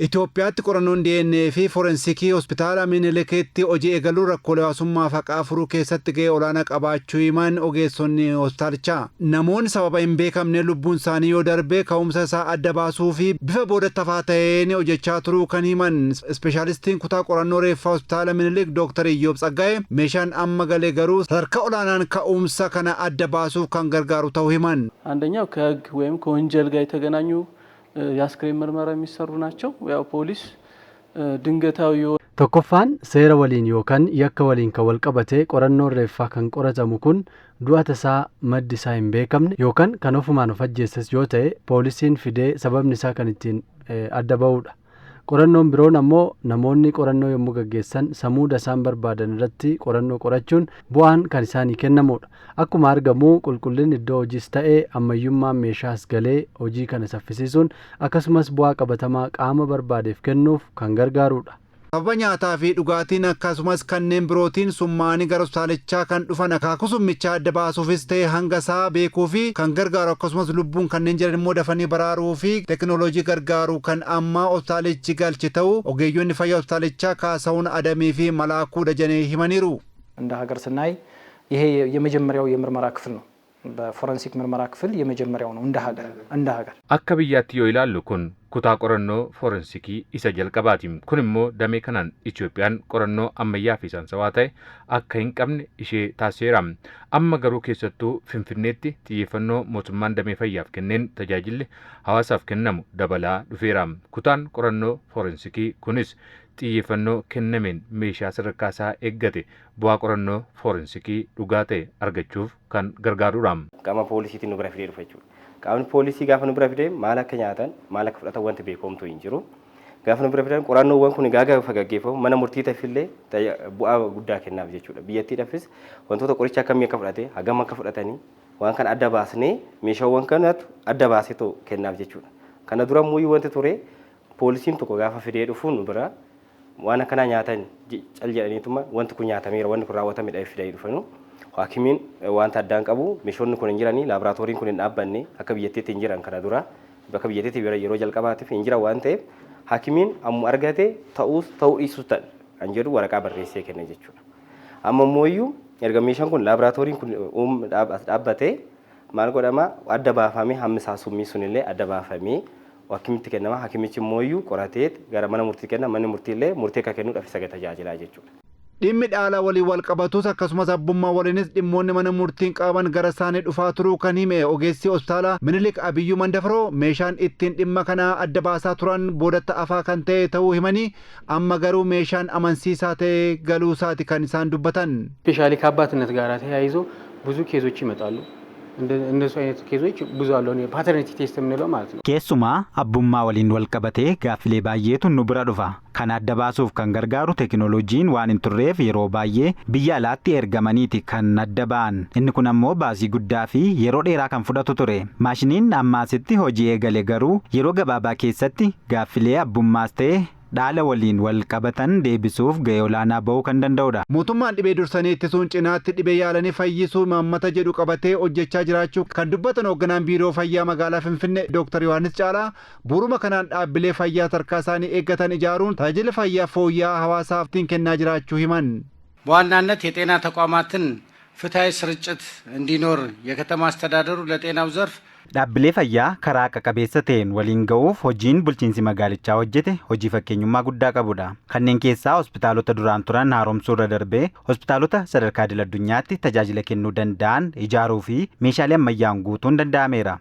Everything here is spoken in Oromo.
Itoophiyaatti qorannoon DNA fi forensikii hospitaala Minilikatti hojii eegaluu rakkoolee hawaasummaa faqaa furuu keessatti gahee olaanaa qabaachuu himan ogeessonni hospitaalichaa. Namoonni sababa hin beekamne lubbuun isaanii yoo darbe ka'umsa isaa adda baasuu fi bifa boodatti hafaa ta'een hojjechaa turuu kan himan ispeeshaalistiin kutaa qorannoo reeffaa hospitaala Minilik Dr. Iyyoob Tsaggaa'ee meeshaan amma galee garuu sadarkaa olaanaan ka'umsa kana adda baasuuf kan gargaaru ta'uu himan. አንደኛው ከህግ ወይም ከወንጀል ጋር የተገናኙ የአስክሬን ምርመራ የሚሰሩ ናቸው። ያው ፖሊስ ድንገታዊ tokkoffaan seera waliin yookaan yakka waliin kan wal qabate qorannoon reeffaa kan qoratamu kun du'a tasaa maddi isaa hin beekamne yookaan kan ofumaan of ajjeesses yoo ta'e poolisiin fidee sababni isaa kan ittiin adda ba'udha. Qorannoon biroon ammoo namoonni qorannoo yommuu gaggeessan samuuda isaan barbaadan irratti qorannoo qorachuun bu'aan kan isaanii kennamudha. Akkuma argamu qulqullinni iddoo hojiis ta'ee ammayyummaan meeshaas galee hojii kana saffisiisuun akkasumas bu'aa qabatamaa qaama barbaadeef kennuuf kan gargaarudha. Sababa nyaataa fi dhugaatiin akkasumas kanneen birootiin summaanii gara hospitaalichaa kan dhufan akaakuu summichaa adda baasuufis ta'e hanga isaa beekuu fi kan gargaaru akkasumas lubbuun kanneen jiran immoo dafanii baraaruu fi teknooloojii gargaaru kan ammaa hospitaalichi galche ta'uu ogeeyyonni fayyaa hospitaalichaa Kaasahuun Adamii fi Malaakuu Dajanee himaniiru. እንደ ሀገር ስናይ ይሄ የመጀመሪያው የምርመራ ክፍል ነው። በፎረንሲክ ምርመራ ክፍል የመጀመሪያው ነው እንደ ሀገር akka biyyaatti yoo ilaallu kun kutaa qorannoo forensikii isa jalqabaati. Kun immoo damee kanaan Itoophiyaan qorannoo ammayyaa fi saayinsawaa ta'e akka hin qabne ishee taasiseera. Amma garuu keessattuu Finfinneetti xiyyeeffannoo mootummaan damee fayyaaf kenneen tajaajilli hawaasaaf kennamu dabalaa dhufeera. Kutaan qorannoo forensikii kunis xiyyeeffannoo kennameen meeshaa sadarkaa isaa eeggate bu'aa qorannoo forensikii dhugaa ta'e argachuuf kan gargaarudha. Qaama poolisiitiin nu bira fidee dhufa jechuudha. Qaamni poolisii gaafa nu bira fidee maal akka nyaatan maal akka fudhatan wanti beekamtu hin jiru. Gaafa nu bira fidan qorannoowwan kun gaafa gaggeeffamu mana murtii ta'effillee bu'aa guddaa kennaaf jechuudha. Biyyattiidhaafis wantoota qoricha akkamii akka fudhate hagam akka fudhatanii waan kan adda baasnee meeshaawwan kanatu adda baasee kennaaf jechuudha. Kana dura immoo wanti ture poolisiin tokko gaafa fidee dhufu nu bira waan akkana nyaatan cal jedhaniituma wanti kun nyaatameera wanti kun raawwatameedha fidee dhufanu. Hakimiin wanta addaan qabu meeshonni kun hin jiranii laaboraatooriin kun hin dhaabbanne akka biyyattiitti hin jiran kana dura bakka biyyattiitti yeroo jalqabaatiif hin jiran waan ta'eef hakimiin ammoo argate ta'uu dhiisuus kan jedhu waraqaa barreessee kenna jechuudha. Amma immoo erga meeshaan kun laaboraatooriin kun dhaabbatee maal godhama adda baafamee hammisaa summii sunillee adda baafamee hakimitti kennama. Hakimichi immoo qoratee gara mana murtii kenna manni murtiillee murtee akka kennuudhaaf isa tajaajila jechuudha. Dhimmi dhaala waliin wal qabatus akkasumas abbummaa waliinis dhimmoonni mana murtiin qaban gara isaanii dhufaa turuu kan hime ogeessi hospitaala Minilik Abiyyuu Mandafaroo meeshaan ittiin dhimma kana adda baasaa turan boodatti afaa kan ta'e ta'uu himanii amma garuu meeshaan amansiisaa ta'e galuusaati kan isaan dubbatan. ስፔሻሊ ከአባትነት ጋር ተያይዞ ብዙ ኬዞች ይመጣሉ። እንደሱ አይነት ኬዞች ብዙ አሉ። ፓተርኒቲ ቴስት የምንለው ማለት ነው። keessumaa abbummaa waliin wal qabatee gaaffilee baay'eetu nu bira dhufa. Kan adda baasuuf kan gargaaru teknooloojiin waan hin turreef yeroo baay'ee biyya alaatti ergamaniiti kan adda ba'an. Inni kun ammoo baasii guddaa fi yeroo dheeraa kan fudhatu ture. Maashiniin ammaasitti hojii eegale garuu yeroo gabaabaa keessatti gaaffilee abbummaas ta'e dhaala waliin wal qabatan deebisuuf gahee olaanaa ba'uu kan danda'udha. Mootummaan dhibee dursanii ittisuun cinaatti dhibee yaalanii fayyisuu maammata jedhu qabatee hojjechaa jiraachuu kan dubbatan hoogganaan biiroo fayyaa magaalaa Finfinnee Dr. Yohaannis Caalaa bu'uuruma kanaan dhaabbilee fayyaa tarkaa isaanii eeggatan ijaaruun tajaajila fayyaa fooyya'aa hawaasaaf kennaa jiraachuu himan. በዋናነት የጤና ተቋማትን ፍትሃዊ ስርጭት እንዲኖር የከተማ አስተዳደሩ ለጤናው ዘርፍ dhaabbilee fayyaa karaa qaqqabeessa ta'een waliin ga'uuf hojiin bulchiinsi magaalichaa hojjete hojii fakkeenyummaa guddaa qabudha. Kanneen keessaa hospitaalota duraan turan haaromsuu irra darbee hospitaalota sadarkaa idil addunyaatti tajaajila kennuu danda'an ijaaruu fi meeshaalee ammayyaan guutuun danda'ameera.